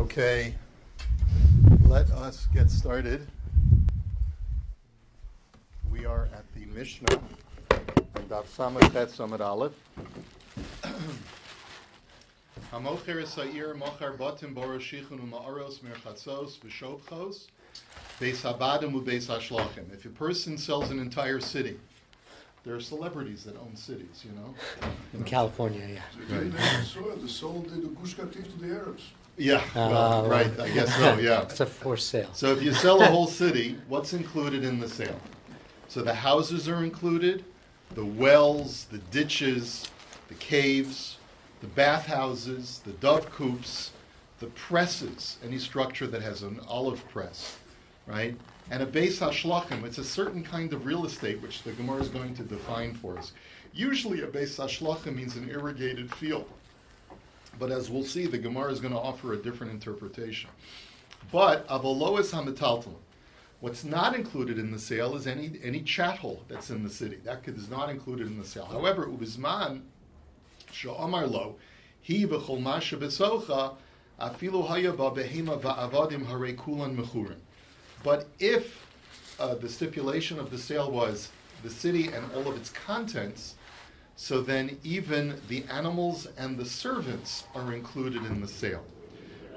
Okay, let us get started. We are at the Mishnah, and Daf Samachet Samad Aleph. Hamocher Esayir Mochar Batim Boroshichun Uma'aros Merchatzos V'Shovchos Beis Habadim U'Beis Hashlachim. If a person sells an entire city, there are celebrities that own cities, you know. In California, yeah. Right. They sold the Gush Katif to the Arabs. Yeah, well, right, I guess so, yeah. It's a for sale. So if you sell a whole city, what's included in the sale? So the houses are included, the wells, the ditches, the caves, the bathhouses, the dove coops, the presses, any structure that has an olive press, right? And a beis hashlachim, it's a certain kind of real estate which the Gemara is going to define for us. Usually a beis hashlachim means an irrigated field. But as we'll see, the Gemara is going to offer a different interpretation. But avolois hamitaltalim, what's not included in the sale is any chattel that's in the city. That is not included in the sale. However, ubizman she'amar lo hi v'chol ma shebesocha afilu haya ba behema va'avadim harei kulan mechurim. But if the stipulation of the sale was the city and all of its contents, so then even the animals and the servants are included in the sale.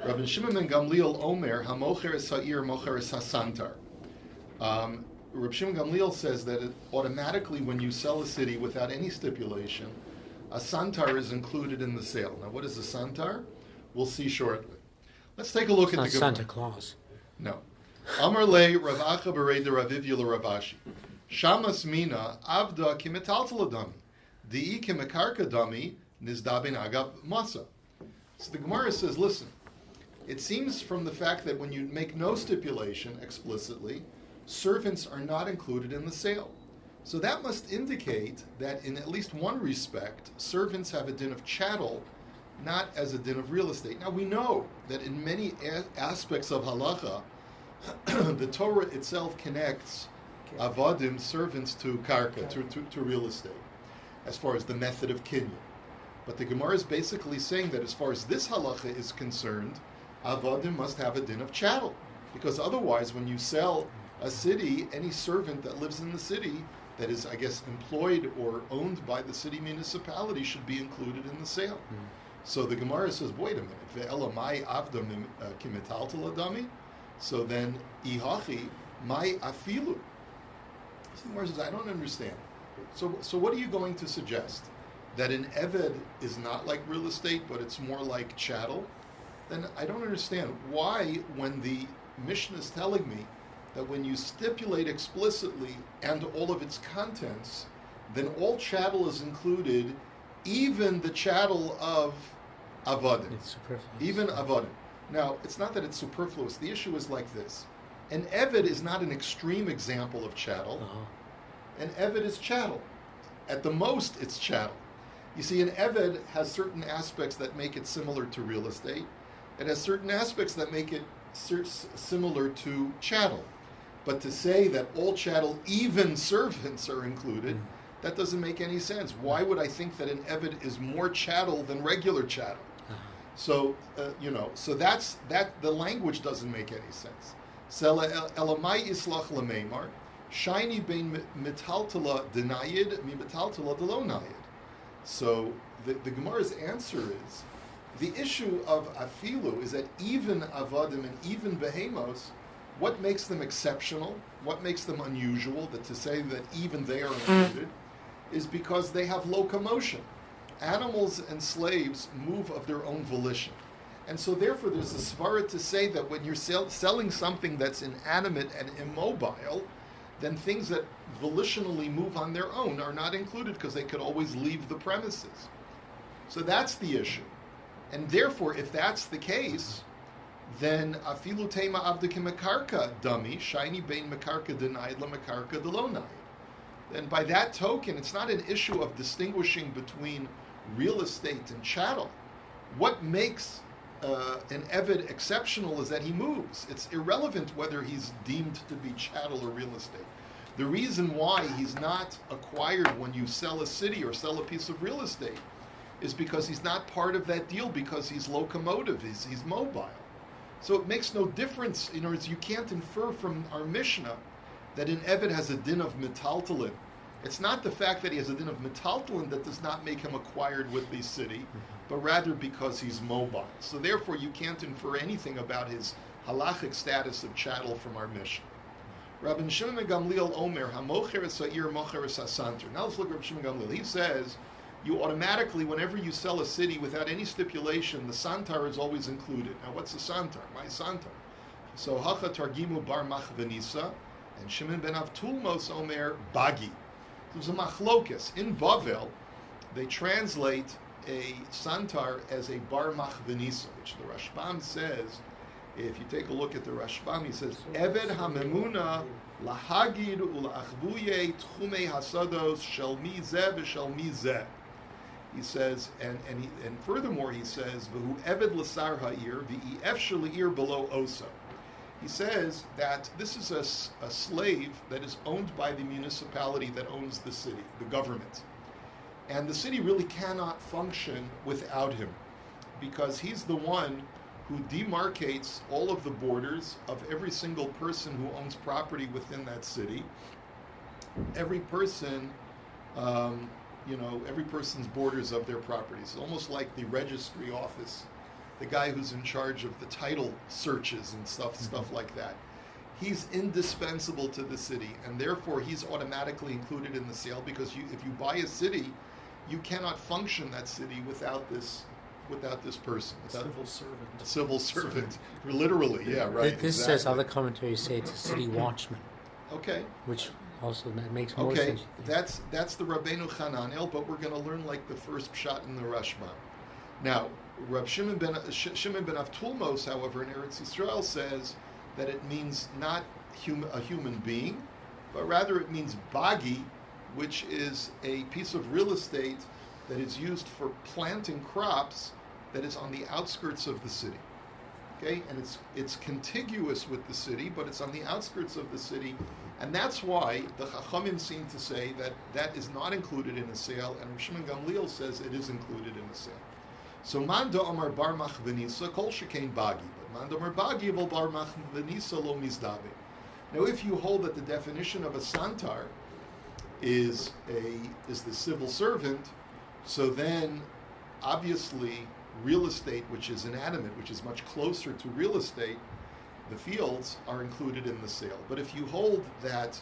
Rabbi Shimon ben Gamliel Omer, hamocher es ha'ir mocher es hasantar. Rabbi Shimon Gamliel says that automatically when you sell a city without any stipulation, a santar is included in the sale. Now what is a santar? We'll see shortly. Let's take a look at the Gemara. Santa Claus. No. Amar le Rav Acha berei de Ravivya le Ravashi. Shamas mina avda kimetaltal adami. Di'i kimekarka dami nizdabin agab masa. So the Gemara says, listen, it seems from the fact that when you make no stipulation explicitly, servants are not included in the sale. So that must indicate that in at least one respect, servants have a din of chattel, not as a din of real estate. Now we know that in many aspects of halacha, the Torah itself connects avadim, servants, to karka, to real estate, as far as the method of kinyan. But the Gemara is basically saying that as far as this halacha is concerned, avadim must have a din of chattel, because otherwise when you sell a city, any servant that lives in the city that is, I guess, employed or owned by the city municipality should be included in the sale. So the Gemara says, wait a minute, ve'elamai avdam kimetaltal adami? So then, ihachi, my afilu. So the Gemara says, I don't understand. So what are you going to suggest? That an eved is not like real estate, but it's more like chattel? Then I don't understand why, when the Mishnah is telling me that when you stipulate explicitly and all of its contents, then all chattel is included, even the chattel of avadim. It's superfluous. Even avadim. Now, it's not that it's superfluous. The issue is like this. An eved is not an extreme example of chattel. An eved is chattel. At the most, it's chattel. You see, an eved has certain aspects that make it similar to real estate. It has certain aspects that make it similar to chattel. But to say that all chattel, even servants, are included, that doesn't make any sense. Why would I think that an eved is more chattel than regular chattel? So, so that's that. The language doesn't make any sense. Elamai islach lemeimar, shiny bein metaltala denayid mi metaltala delonayid. So the Gemara's answer is, the issue of afilu is that even avadim and even behemos, what makes them exceptional, what makes them unusual, that to say that even they are included, is because they have locomotion. Animals and slaves move of their own volition. And so therefore there's a svara to say that when you're selling something that's inanimate and immobile, then things that volitionally move on their own are not included because they could always leave the premises. So that's the issue. And therefore, if that's the case, then afilu tema avdikim mekarka dami, shiny bein mekarka denied la mekarka delonai. Then by that token, it's not an issue of distinguishing between real estate and chattel. What makes an eved exceptional is that he moves. It's irrelevant whether he's deemed to be chattel or real estate. The reason why he's not acquired when you sell a city or sell a piece of real estate is because he's not part of that deal, because he's locomotive, he's mobile. So it makes no difference. In other words, you can't infer from our Mishnah that an Eved has a din of metaltalin. It's not the fact that he has a din of metaltalin that does not make him acquired with the city, but rather because he's mobile. So therefore, you can't infer anything about his halachic status of chattel from our Mishnah. Rabbi Shimon ben Gamliel Omer, HaMocher Sa'ir Mocher Sasanter. Now let's look at Rabbi Shimon ben Gamliel. He says, you automatically, whenever you sell a city without any stipulation, the santar is always included. Now what's the santar? My santar. So Hacha Targimu Bar Machvenisa, and Shimon ben Avtulmos Omer Bagi. There's a machlokas. In Bavel, they translate a santar as a bar machvenisa, which the Rashbam says, if you take a look at the Rashbam, he says, Eved hamemuna lahagid ulachvuye tchumei hasados shel mi zeh v'shel mi zeh. He says, and furthermore he says, v'hu eved l'sar ha'ir v'i efshel l'ir below osa. He says that this is a slave that is owned by the municipality that owns the city, the government. And the city really cannot function without him, because he's the one who demarcates all of the borders of every single person who owns property within that city. Every person, every person's borders of their properties. It's almost like the registry office, the guy who's in charge of the title searches and stuff like that. He's indispensable to the city, and therefore he's automatically included in the sale, because if you buy a city, you cannot function that city without this person. Civil servant. Literally, yeah, right. This exactly. says, other commentaries say it's a city watchman. Okay. Which also makes more sense. That's the Rabbeinu Hananel, but we're going to learn like the first shot in the Rashbam. Now, Reb Shimon ben Avtulmos, however, in Eretz Yisrael says that it means not a human being, but rather it means bagi, which is a piece of real estate that is used for planting crops that is on the outskirts of the city. Okay, and it's contiguous with the city, but it's on the outskirts of the city, and that's why the Chachamim seem to say that that is not included in a sale, and Rav Shimon Gamliel says it is included in a sale. So Manda Amar Bar Machvenisa Kol Shekain Bagi, but Manda Amar Bagi Vol Bar Machvenisa Lo Mizdabe. Now, if you hold that the definition of a santar is the civil servant, so then obviously real estate, which is inanimate, which is much closer to real estate, the fields are included in the sale. But if you hold that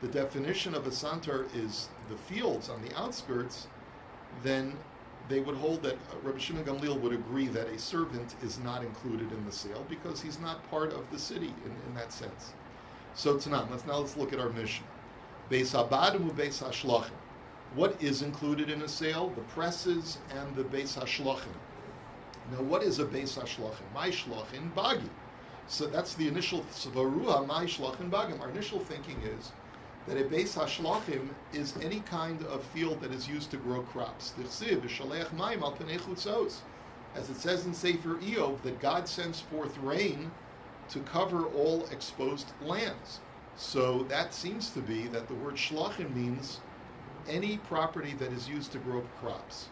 the definition of a santar is the fields on the outskirts, then they would hold that Rabbi Shimon Gamliel would agree that a servant is not included in the sale because he's not part of the city in that sense. So Tanan, let's look at our Mishnah. Beis Habadim u'Beis Hashlachim. What is included in a sale? The presses and the Beis Hashlachim. Now, what is a Beis Hashlachim? My Shlachin Bagi. So that's the initial Svaruha, my Shlachin Bagim. Our initial thinking is that a Beis Hashlachim is any kind of field that is used to grow crops. As it says in Sefer Eov, that God sends forth rain to cover all exposed lands. So that seems to be that the word Shlachim means any property that is used to grow crops.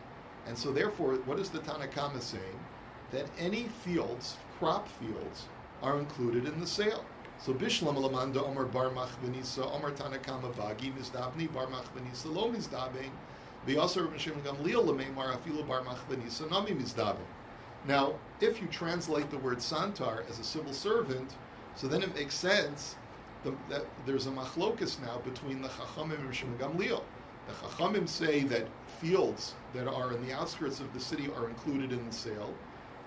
And so therefore, what is the Tanakama saying? That any fields, crop fields, are included in the sale. So Bishlam Lamanda Omar Bar Machvenisa, Omar Tanakama Bagi, Mizdabni Bar Machvenisa, Lo Mizdabein, V'yasar Mishim Gamliel Lamemar Afilu Bar Machvenisa, Nami Mizdabein. Now, if you translate the word santar as a civil servant, so then it makes sense that there's a machlokus now between the Chachamim and Shimon Gamliel. The Chachamim say that fields that are in the outskirts of the city are included in the sale,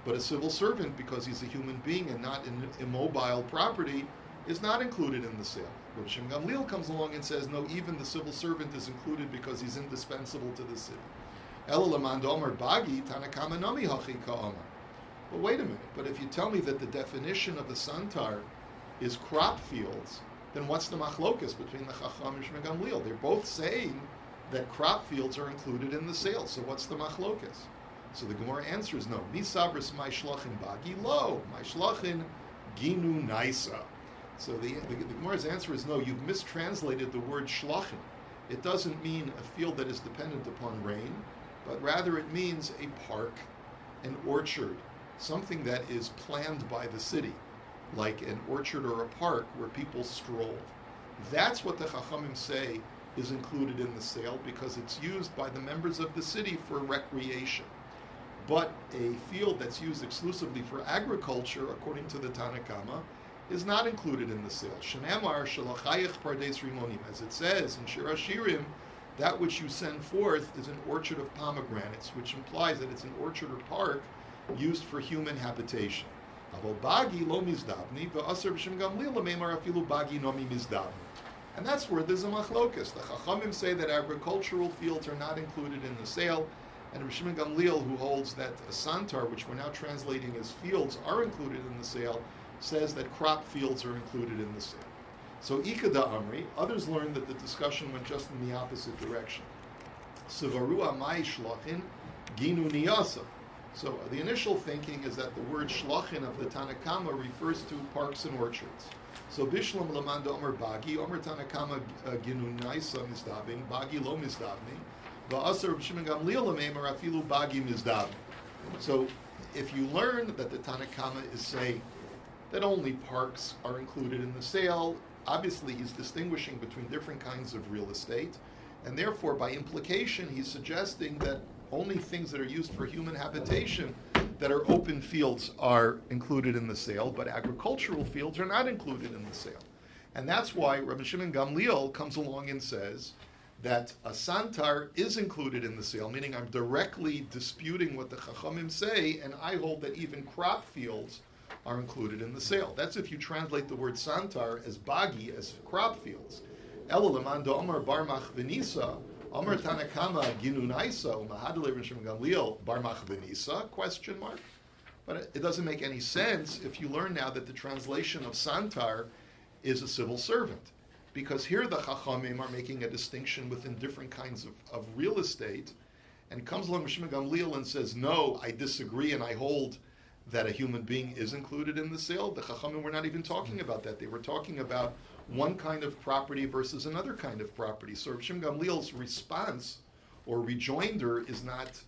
but a civil servant, because he's a human being and not an immobile property, is not included in the sale. But Shimon Gamliel comes along and says, no, even the civil servant is included because he's indispensable to the city. Elalamand Omar Bagi, Tanakama Nami Hachi Ka'omar. But wait a minute, but if you tell me that the definition of a santar is crop fields, then what's the machlokas between the Chacham and Shimon Gamliel? They're both saying that crop fields are included in the sale. So what's the machlokas? So the Gemara answers no. Misabris my shlachin bagi lo, my shlachin ginu naisa. So the Gemara's answer is no. You've mistranslated the word shlachin. It doesn't mean a field that is dependent upon rain, but rather it means a park, an orchard, something that is planned by the city, like an orchard or a park where people stroll. That's what the Chachamim say is included in the sale because it's used by the members of the city for recreation. But a field that's used exclusively for agriculture, according to the Tanna Kama, is not included in the sale. Shenamar shalachayich pardes rimonim, as it says in Shir Hashirim, that which you send forth is an orchard of pomegranates, which implies that it's an orchard or park used for human habitation. And that's where there's a machlokas. The Chachamim say that agricultural fields are not included in the sale, and Rabbi Shimon Gamliel, who holds that a santar, which we're now translating as fields, are included in the sale, says that crop fields are included in the sale. So Ikada Amri, others learned that the discussion went just in the opposite direction. Sivaru amai shlachin ginu niyasa. So the initial thinking is that the word shlachin of the Tanna Kama refers to parks and orchards. So Bishlam Lamanda Omer Bagi, Omer Tanna Kama ginu naisa mizdabin, Bagi lo mizdabni, Va'asar Shimon Gamliel Lamemer afilu Bagi mizdabni. So if you learn that the Tanna Kama is saying that only parks are included in the sale, obviously he's distinguishing between different kinds of real estate, and therefore by implication he's suggesting that only things that are used for human habitation that are open fields are included in the sale, but agricultural fields are not included in the sale. And that's why Rabbi Shimon Gamliel comes along and says that a santar is included in the sale, meaning I'm directly disputing what the Chachamim say, and I hold that even crop fields are included in the sale. That's if you translate the word santar as bagi, as crop fields. Elalamanda Omar Barmach Venisa, Omar Tanakama Ginunaisa, Mahadale Rishim Gamliel Barmach Venisa, question mark. But it doesn't make any sense if you learn now that the translation of santar is a civil servant. Because here the Chachamim are making a distinction within different kinds of real estate, and comes along Rishim Gamliel and says, no, I disagree and I hold that a human being is included in the sale. The Chachamim were not even talking about that. They were talking about one kind of property versus another kind of property. So Rishim Gamliel's response or rejoinder is not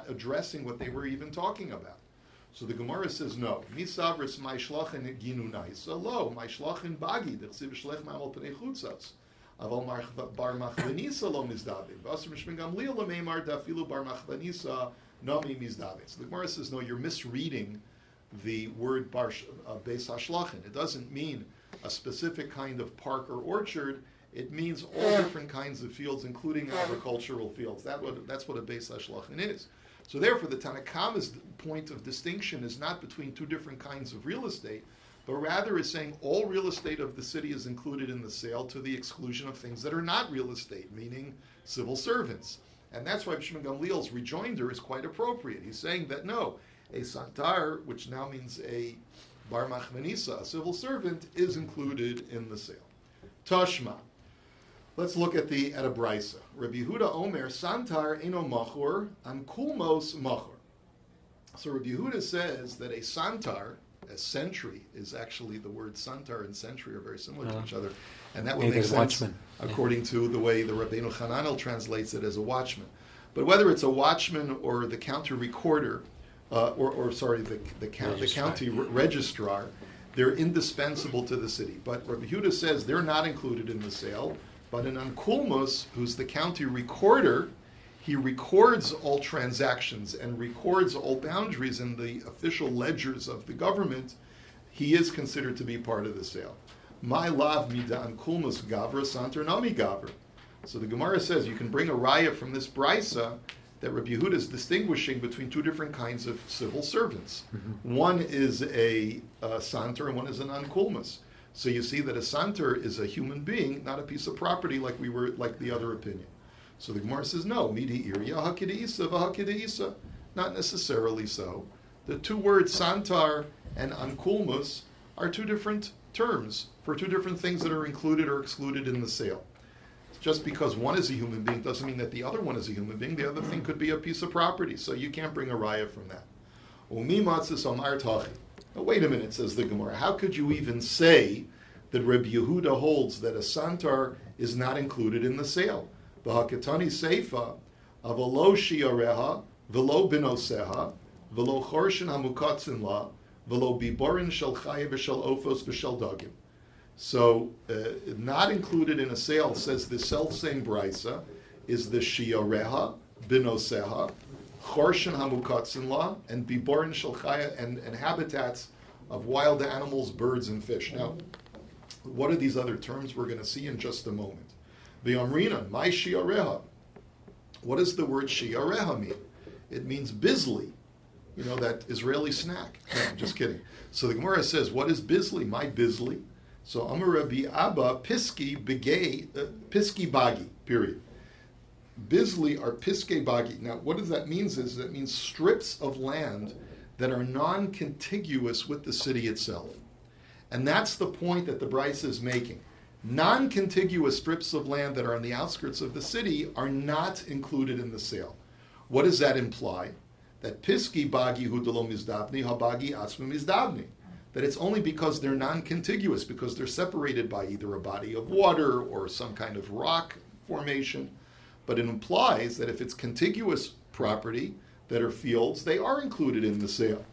addressing what they were even talking about. So the Gemara says no. Misavris ma'ishlachin ginunai. So lo ma'ishlachin bagi d'chsiv shlech ma'amal pnei chutzas. Aval bar machvanisa lo mizdavin. V'asr Rishim Gamliel lemeimar dafilu bar machvanisa nami mizdavin. So the Gemara says no. You're misreading the word beis hashlachin. It doesn't mean a specific kind of park or orchard. It means all different kinds of fields, including agricultural fields. That's what a beis hashlachin is. So therefore, the Tanna Kama's point of distinction is not between two different kinds of real estate, but rather is saying all real estate of the city is included in the sale to the exclusion of things that are not real estate, meaning civil servants. And that's why Shimon Gamliel's rejoinder is quite appropriate. He's saying that no, a santar, which now means a bar machmanisa, a civil servant, is included in the sale. Tashma. Let's look at a brisa. Rabbi Yehuda Omer, santar eno machor, an kulmos machor. So Rabbi Yehuda says that a santar, a sentry, is actually the word santar and sentry are very similar to each other. And that would make sense watchman, according to the way the Rabbeinu Hananel translates it as a watchman. But whether it's a watchman or the county recorder, the county registrar, they're indispensable to the city. But Rabbi Yehuda says they're not included in the sale. But an ankulmus, who's the county recorder, he records all transactions and records all boundaries in the official ledgers of the government. He is considered to be part of the sale. My lav mida ankulmus gavra santer nami gavra. So the Gemara says you can bring a raya from this brisa that Rabbi Yehuda is distinguishing between two different kinds of civil servants. Mm-hmm. One is a santer and one is an ankulmus. So you see that a santer is a human being, not a piece of property like the other opinion. So the Gemara says, no, midi irya hakideisa v'hakideisa. Not necessarily so. The two words santar and ankulmus are two different terms for two different things that are included or excluded in the sale. Just because one is a human being doesn't mean that the other one is a human being. The other thing could be a piece of property, so you can't bring a raya from that. Umi matzis omar tachi. Now, wait a minute, says the Gemara. How could you even say that Rabbi Yehuda holds that a santar is not included in the sale? V'hakatani seifa avalo shiareha v'lo binoseha v'lo chorshin hamukatzin la, v'lo biborin shel chaya v'shel ofos v'shel dagim. So, not included in a sale, says the self-same brisa, is the shiareha, binoseha, chorshin hamukatzin la, and biborin shel chaya, and habitats of wild animals, birds, and fish. Now, what are these other terms we're going to see in just a moment? V'yamrina, my shiareha. What does the word shiareha mean? It means bizli, you know, that Israeli snack. No, I'm just kidding. So the Gemara says, what is bizli? My bizli. So Amar Rabbi Abba, piski begay, piski bagi, period. Bizli are piske bagi. Now, what does that mean? Is that means strips of land that are non-contiguous with the city itself. And that's the point that the Brisa is making. Non-contiguous strips of land that are on the outskirts of the city are not included in the sale. What does that imply? That piski bagi hudalo mizdabni, habagi atzma mizdabni. That it's only because they're non-contiguous, because they're separated by either a body of water or some kind of rock formation. But it implies that if it's contiguous property that are fields, they are included in the sale.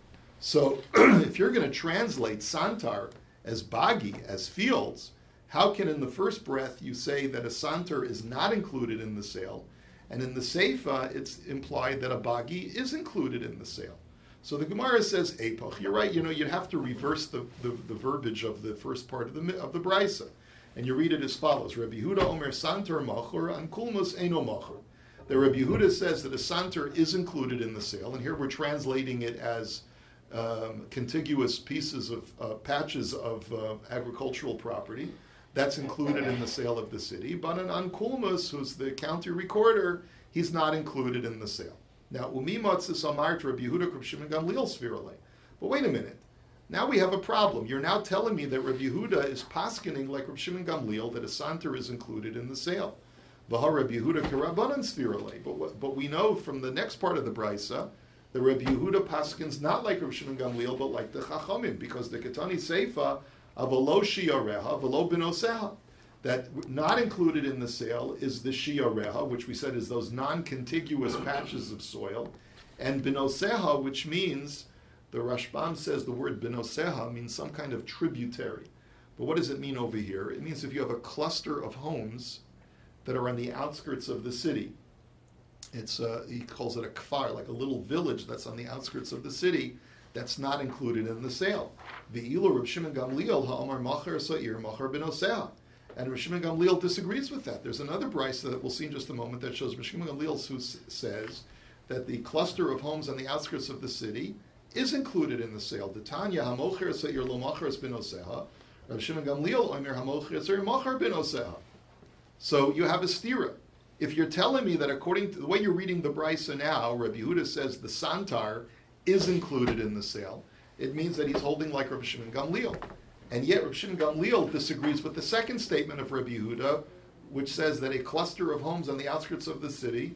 So if you're going to translate santar as bagi, as fields, how can in the first breath you say that a santar is not included in the sale, and in the seifa it's implied that a bagi is included in the sale? So the Gemara says, Epoch, you're right, you know, you'd have to reverse the verbiage of the first part of the Brisa. And you read it as follows, Rabbi Yehuda Omer Santar Machur and Kulmus Eino Machur. The Rabbi Yehuda says that a santar is included in the sale, and here we're translating it as contiguous pieces of patches of agricultural property. That's included in the sale of the city. But an Ankulmus, who's the county recorder, he's not included in the sale. Now, Umi Matzis Amart Rabbi Yehuda Reb Shimon Gamliel Svirale. But wait a minute. Now we have a problem. You're now telling me that Rabbi Yehuda is paskening like Reb Shimon Gamliel, that a santar is included in the sale. V'ha Rabbi Yehuda Kerabanan Svirale. But we know from the next part of the Brisa that Rabbi Yehuda paskins not like Reb Shimon Gamliel, but like the Chachamim, because the Ketani Seifa avalo shiareha v'lo binoseha, that not included in the sale is the shiareha, which we said is those non-contiguous patches of soil, and binoseha, which means, the Rashbam says the word binoseha means some kind of tributary. But what does it mean over here? It means if you have a cluster of homes that are on the outskirts of the city, it's he calls it a kfar, like a little village that's on the outskirts of the city, that's not included in the sale. Ve'ilu Reb Shimon Gamliel ha'amar macher sa'ir macher binoseha. And Reb Shimon Gamliel disagrees with that. There's another brisa that we'll see in just a moment that shows Reb Shimon Gamliel who says that the cluster of homes on the outskirts of the city is included in the sale. The Tanya hamocher sa'ir lo macher binoseha. Reb Shimon Gamliel omer hamocher sa'ir macher binoseha. So you have a stira. If you're telling me that according to the way you're reading the brisa now, Rabbi Yehuda says the santar is included in the sale, it means that he's holding like Rabbi Shimon Gamliel. And yet Rabbi Shimon Gamliel disagrees with the second statement of Rabbi Yehuda, which says that a cluster of homes on the outskirts of the city,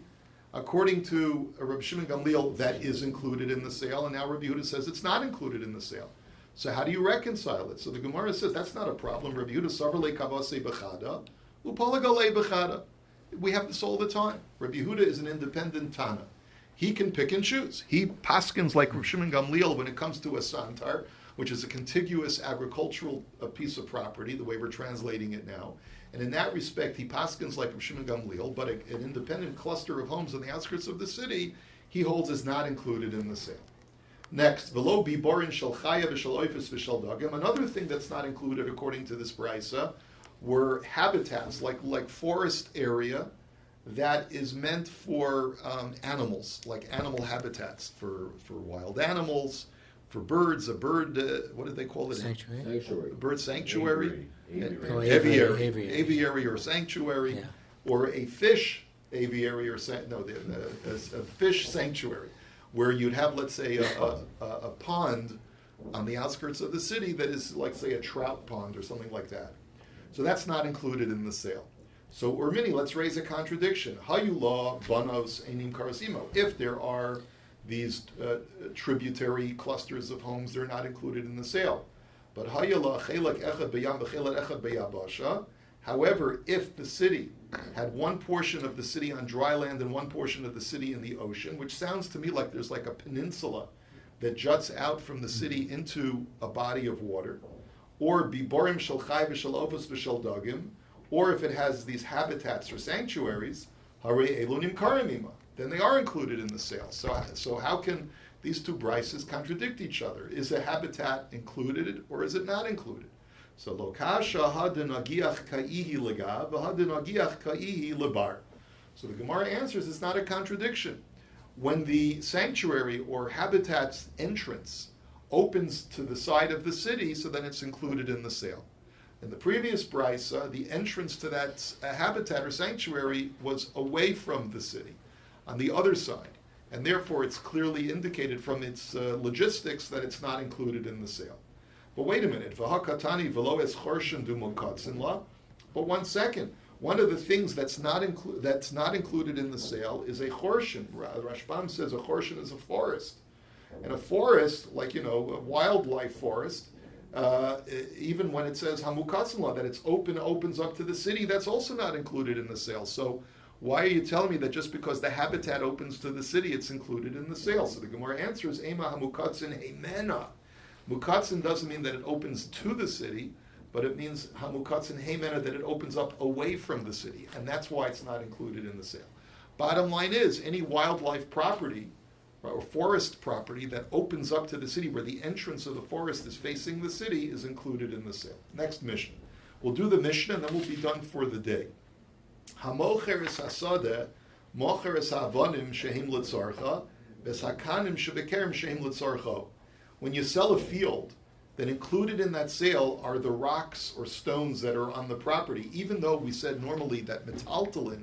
according to Rabbi Shimon Gamliel, that is included in the sale, and now Rabbi Yehuda says it's not included in the sale. So how do you reconcile it? So the Gemara says that's not a problem. Rabbi Yehuda savarle kavase bechada, upalagale bechada. We have this all the time. Rabbi Yehuda is an independent Tana. He can pick and choose. He paskins like Rav Shimon Gamliel when it comes to a santar, which is a contiguous agricultural piece of property, the way we're translating it now. And in that respect, he paskins like Rav Shimon Gamliel, but an independent cluster of homes on the outskirts of the city, he holds is not included in the sale. Next, v'lo biborin shel chaya v'shel oifus v'shel dagim. Another thing that's not included according to this brisa were habitats, like forest area, that is meant for animals, like animal habitats for wild animals, for birds, a bird, what did they call it? Sanctuary. A bird sanctuary. Aviary. Aviary or sanctuary. Yeah. Or a fish aviary or a fish sanctuary, where you'd have, let's say, a pond on the outskirts of the city that is like, say, a trout pond or something like that. So that's not included in the sale. So, Urmini, let's raise a contradiction. Hayula, banos, enim karasimo. If there are these tributary clusters of homes, they're not included in the sale. But hayula, chelak echad beyam v'chelak echad beyabasha. However, if the city had one portion of the city on dry land and one portion of the city in the ocean, which sounds to me like there's like a peninsula that juts out from the city into a body of water, or biborim shel chai v'shel ovos v'shel dagim, or if it has these habitats or sanctuaries, harei elunim karimima, then they are included in the sale. So how can these two brises contradict each other? Is a habitat included or is it not included? So lokasha hadin agiach ka'ihi legav, hadin agiach ka'ihi lebar. So the Gemara answers it's not a contradiction. When the sanctuary or habitat's entrance opens to the side of the city, so then it's included in the sale. In the previous brisa, the entrance to that habitat or sanctuary was away from the city, on the other side, and therefore it's clearly indicated from its logistics that it's not included in the sale. But wait a minute, v'hakatani v'lo es chorshin du mokatzin la. But 1 second, one of the things that's not included in the sale is a chorshin. Rashbam says a chorshin is a forest, and a forest, like a wildlife forest. Even when it says hamukatzla, that it's opens up to the city, that's also not included in the sale. So why are you telling me that just because the habitat opens to the city, it's included in the sale? So the Gemara answers, Ema hamukatzin heimena. Mukatzin doesn't mean that it opens to the city, but it means hamukatzin heimena, that it opens up away from the city, and that's why it's not included in the sale. Bottom line is, any wildlife property or forest property that opens up to the city, where the entrance of the forest is facing the city, is included in the sale. Next Mishnah. We'll do the Mishnah and then we'll be done for the day. Hamocher es hasadeh, mocher es ha'avonim shehim l'tzorcha, ves hakanim shebekerem shehim l'tzorcha. When you sell a field, then included in that sale are the rocks or stones that are on the property, even though we said normally that metaltalin,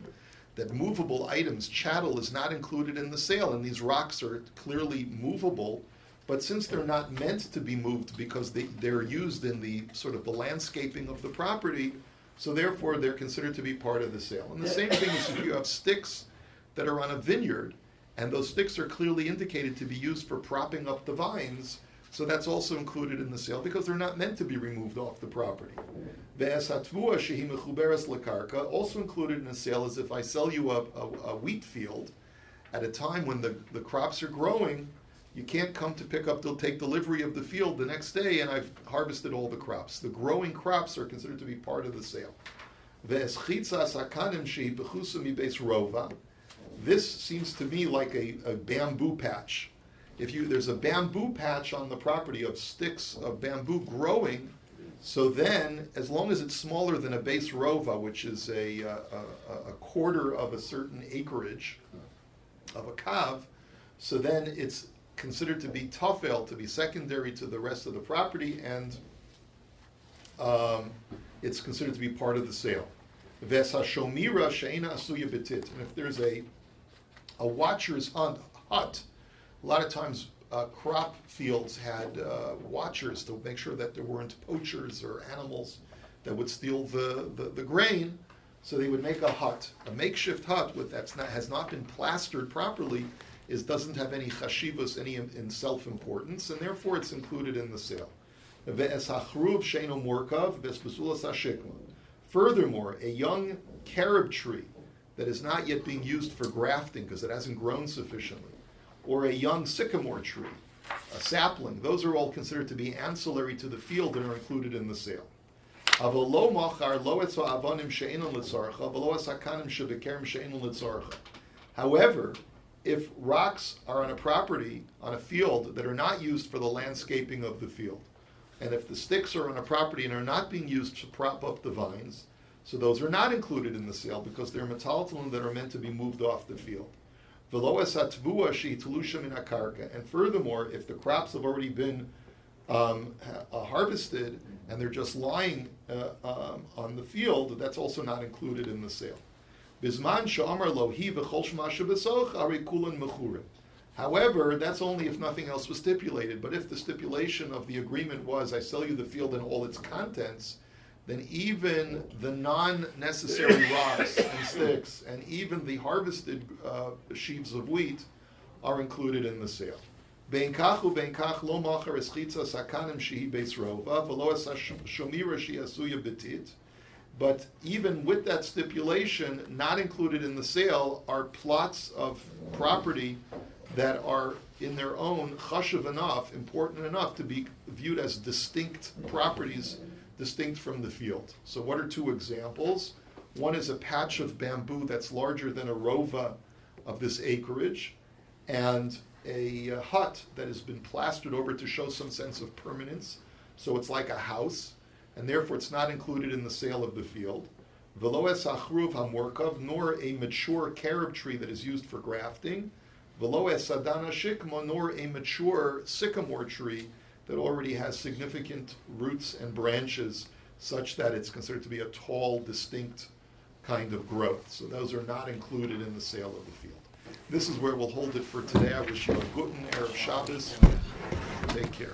that movable items, chattel, is not included in the sale, and these rocks are clearly movable, but since they're not meant to be moved because they're used in the sort of the landscaping of the property, so therefore they're considered to be part of the sale. And the same thing is if you have sticks that are on a vineyard, and those sticks are clearly indicated to be used for propping up the vines, so that's also included in the sale because they're not meant to be removed off the property. Also included in the sale is if I sell you a wheat field at a time when the crops are growing, you can't come to take delivery of the field the next day, and I've harvested all the crops. The growing crops are considered to be part of the sale. This seems to me like a bamboo patch. There's a bamboo patch on the property of sticks of bamboo growing, so then, as long as it's smaller than a base rova, which is a quarter of a certain acreage of a kav, so then it's considered to be tafel, to be secondary to the rest of the property, and it's considered to be part of the sale. V'eshashomira she'ena asuya betit. And if there's a watcher's hut, a lot of times crop fields had watchers to make sure that there weren't poachers or animals that would steal the grain. So they would make a hut, a makeshift hut has not been plastered properly, doesn't have any chashivos, any in self-importance, and therefore it's included in the sale. Furthermore, a young carob tree that is not yet being used for grafting because it hasn't grown sufficiently, or a young sycamore tree, a sapling, those are all considered to be ancillary to the field and are included in the sale. However, if rocks are on a property, on a field, that are not used for the landscaping of the field, and if the sticks are on a property and are not being used to prop up the vines, so those are not included in the sale because they're metaltalin that are meant to be moved off the field. And furthermore, if the crops have already been harvested and they're just lying on the field, that's also not included in the sale. However, that's only if nothing else was stipulated. But if the stipulation of the agreement was, I sell you the field and all its contents, then even the non-necessary rocks and sticks and even the harvested sheaves of wheat are included in the sale. But even with that stipulation, not included in the sale are plots of property that are in their own chashuv enough, important enough to be viewed as distinct properties, distinct from the field. So what are two examples? One is a patch of bamboo that's larger than a rova of this acreage, and a hut that has been plastered over to show some sense of permanence. So it's like a house, and therefore it's not included in the sale of the field. Velo es achruv hamorkav, nor a mature carob tree that is used for grafting. Velo es sadana shikma, nor a mature sycamore tree that already has significant roots and branches such that it's considered to be a tall, distinct kind of growth. So those are not included in the sale of the field. This is where we'll hold it for today. I wish you a guten Erev Shabbos. Take care.